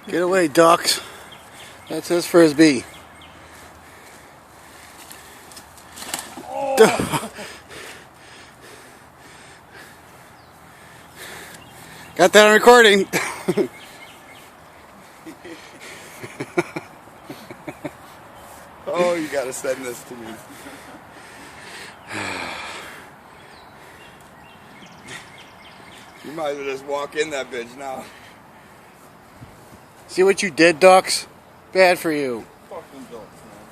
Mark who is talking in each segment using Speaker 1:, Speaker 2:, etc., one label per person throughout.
Speaker 1: Get away, ducks. That's his frisbee. Oh. Got that on recording.
Speaker 2: Oh, you gotta send this to me. You might as well just walk in that bitch now.
Speaker 1: See what you did, ducks? Bad for you.
Speaker 2: Fucking ducks, man.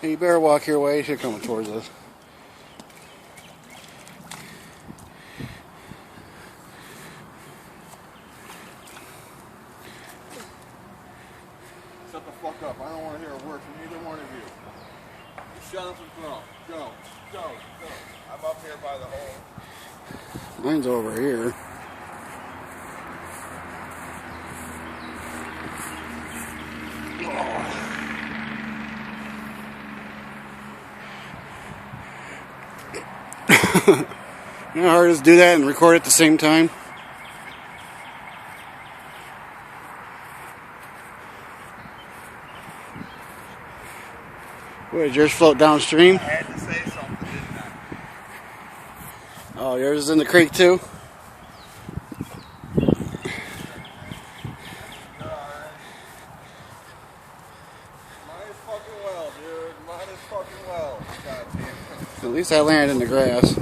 Speaker 1: Hey, you better walk your way. She's coming towards us.
Speaker 2: Shut the fuck up. I don't want to hear a word from either one of you. Shut up and go. Go. Go. Go. I'm up here by the hole.
Speaker 1: Mine's over here. You know how hard it is to do that and record at the same time? What, did yours float downstream?
Speaker 2: I had to say something, didn't I?
Speaker 1: Oh, yours is in the creek too?
Speaker 2: Might as fucking well, dude. Might as fucking well. God damn it.
Speaker 1: At least I landed in the grass.